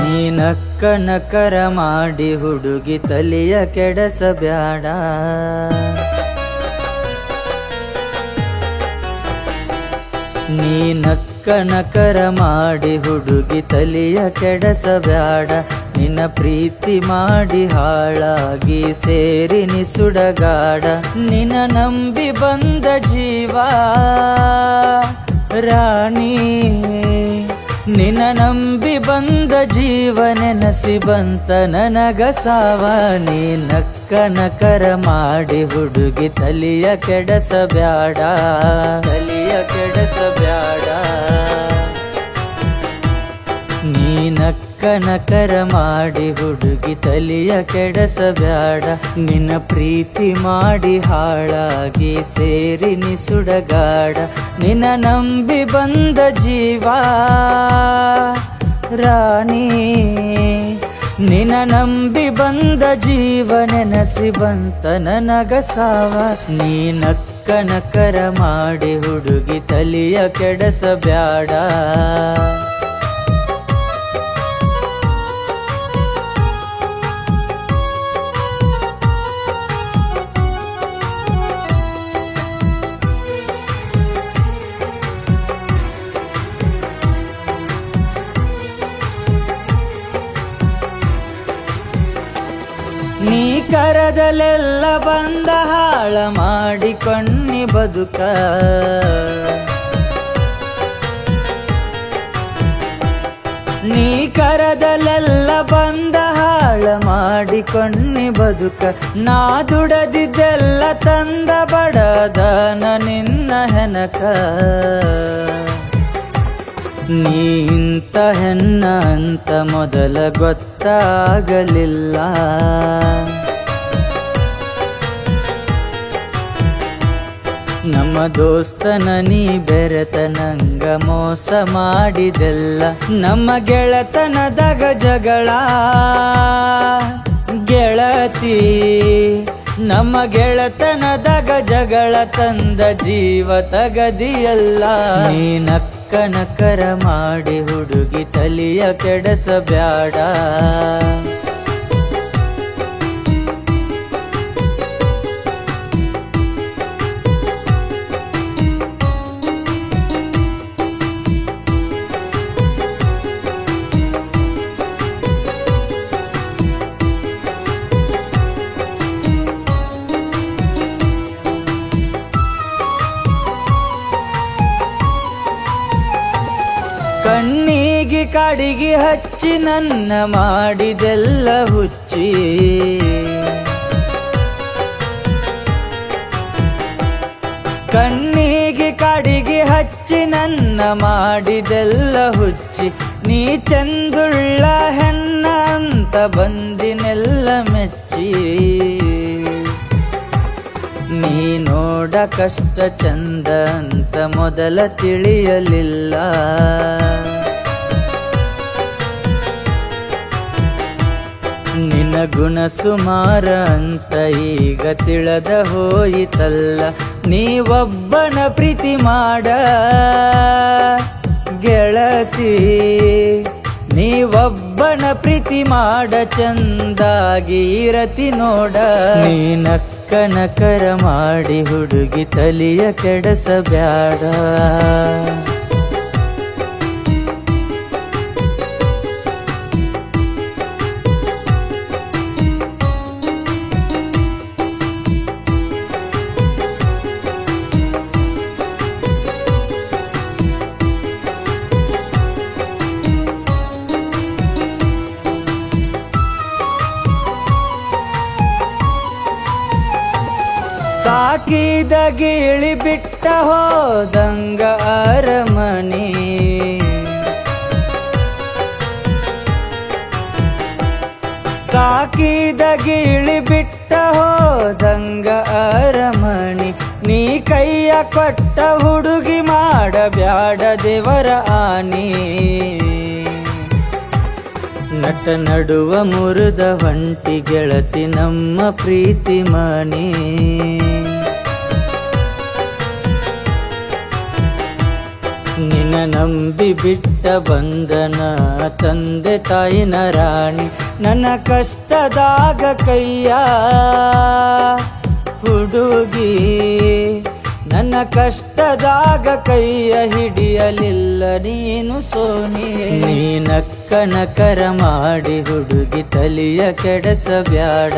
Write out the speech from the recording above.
ನೀ ನಕ್ಕ ನಕರ ಮಾಡಿ ಹುಡುಗಿ ತಲೆಯ ಕೆಡಸಬ್ಯಾಡ. ನೀ ನಕ್ಕ ನಕರ ಮಾಡಿ ಹುಡುಗಿ ತಲೆಯ ಕೆಡಸಬ್ಯಾಡ. ನಿನ್ನ ಪ್ರೀತಿ ಮಾಡಿ ಹಾಳಾಗಿ ಸೇರಿ ನಿ ಸುಡಗಾಡ. ನಿನ್ನ ನಂಬಿ ಬಂದ ಜೀವ ರಾಣಿ, ನಿನ್ನ ನಂಬಿ ಬಂದ ಜೀವ ನೆನಸಿ ಬಂತ ನನಗ ಸಾವ. ನೀ ನಕ್ಕ ನಕರ ಮಾಡಿ ಹುಡುಗಿ ತಲೆಯ ಕೆಡಸಬ್ಯಾಡ, ತಲೆಯ ಕೆಡಸಬ್ಯಾಡ. ನೀ ನಕ್ಕ ನಕರ ಮಾಡಿ ಹುಡುಗಿ ತಲೆಯ ಕೆಡಸಬ್ಯಾಡ. ನಿನ್ನ ಪ್ರೀತಿ ಮಾಡಿ ಹಾಳಾಗಿ ಸೇರಿ ನಿ ಸುಡಗಾಡ. ನಿನ್ನ ನಂಬಿ ಬಂದ ಜೀವ ರಾಣಿ, ನಿನ್ನ ನಂಬಿ ಬಂದ ಜೀವ ನೆನಸಿ ಬಂತ ನನಗ ಸಾವ. ನೀ ನಕ್ಕ ನಕರ ಮಾಡಿ ಹುಡುಗಿ ತಲೆಯ ಕೆಡಸಬ್ಯಾಡ. ನೀ ಕರದಲೆಲ್ಲ ಬಂದ ಹಾಳ ಮಾಡಿಕೊಂಡಿ ಬದುಕ. ನೀ ಕರದಲೆಲ್ಲ ಬಂದ ಹಾಳ ಮಾಡಿಕೊಂಡಿ ಬದುಕ. ನಾ ದುಡದಿದ್ದೆಲ್ಲ ತಂದ ಬಡದನ ನಿನ್ನ ಹೆನಕ. ನೀ ಇಂತ ಹೆಣ್ಣ ಅಂತ ಮೊದಲ ಗೊತ್ತಾಗಲಿಲ್ಲ. ನಮ್ಮ ದೋಸ್ತನ ನೀ ಬೆರೆತ ನಂಗ ಮೋಸ ಮಾಡಿದೆಲ್ಲ. ನಮ್ಮ ಗೆಳತನದಾಗ ಜಗಳ ಗೆಳತಿ, ನಮ್ಮ ಗೆಳತನದಾಗ ಜಗಳ ತಂದ ಜೀವ ತಗದಿಯಲ್ಲ. ನೀ ನಕ್ಕ ನಕರ ಮಾಡಿ ಹುಡುಗಿ ತಲೆಯ ಕೆಡಸಬ್ಯಾಡ. ಕಣ್ಣಿಗೆ ಕಾಡಿಗೆ ಹಚ್ಚಿ ನನ್ನ ಮಾಡಿದೆಲ್ಲ ಹುಚ್ಚಿ. ಕಣ್ಣಿಗೆ ಕಾಡಿಗೆ ಹಚ್ಚಿ ನನ್ನ ಮಾಡಿದೆಲ್ಲ ಹುಚ್ಚಿ. ನೀ ಚಂದುಳ್ಳ ಹೆಣ್ಣ ಅಂತ ಬಂದಿನೆಲ್ಲ ಮೆಚ್ಚಿ. ನೀ ನೋಡ ಕಷ್ಟ ಚಂದ ಅಂತ ಮೊದಲ ತಿಳಿಯಲಿಲ್ಲ. ನಿನ್ನ ಗುಣ ಸುಮಾರ ಅಂತ ಈಗ ತಿಳಿದ ಹೋಯಿತಲ್ಲ. ನೀವೊಬ್ಬನ ಪ್ರೀತಿ ಮಾಡ ಗೆಳತಿ, ನೀವೊಬ್ಬನ ಪ್ರೀತಿ ಮಾಡ ಚಂದಾಗಿ ಇರತಿ ನೋಡ. ನೀ ನಕ್ಕ ನಕರ ಮಾಡಿ ಹುಡುಗಿ ತಲೆಯ ಕೆಡಸಬ್ಯಾಡ. ಸಾಕಿದ ಗಿಳಿ ಬಿಟ್ಟ ಹೋದಂಗ ಅರಮನೆ. ಸಾಕಿದ ಗಿಳಿ ಬಿಟ್ಟ ಹೋದಂಗ ಅರಮನೆ. ನೀ ಕೈಯ ಕೊಟ್ಟ ಹುಡುಗಿ ಮಾಡಬ್ಯಾಡ ದೇವರ ಆನಿ. ನಟ ನಡುವ ಮುರಿದ ಹೊಂಟಿ ಗೆಳತಿ ನಮ್ಮ ಪ್ರೀತಿ ಮನೆ. ನಿನ್ನ ನಂಬಿ ಬಿಟ್ಟ ಬಂದನ ತಂದೆ ತಾಯಿನ ರಾಣಿ ನನ್ನ ಕಷ್ಟದಾಗ ಕೈಯ ಹುಡುಗಿ ನನ್ನ ಕಷ್ಟದಾಗ ಕೈಯ ಹಿಡಿಯಲಿಲ್ಲ ನೀನು ಸೋನಿ ನೀನಕ್ಕನ ಕರ ಮಾಡಿ ಹುಡುಗಿ ತಲಿಯ ಕೆಡಸಬ್ಯಾಡ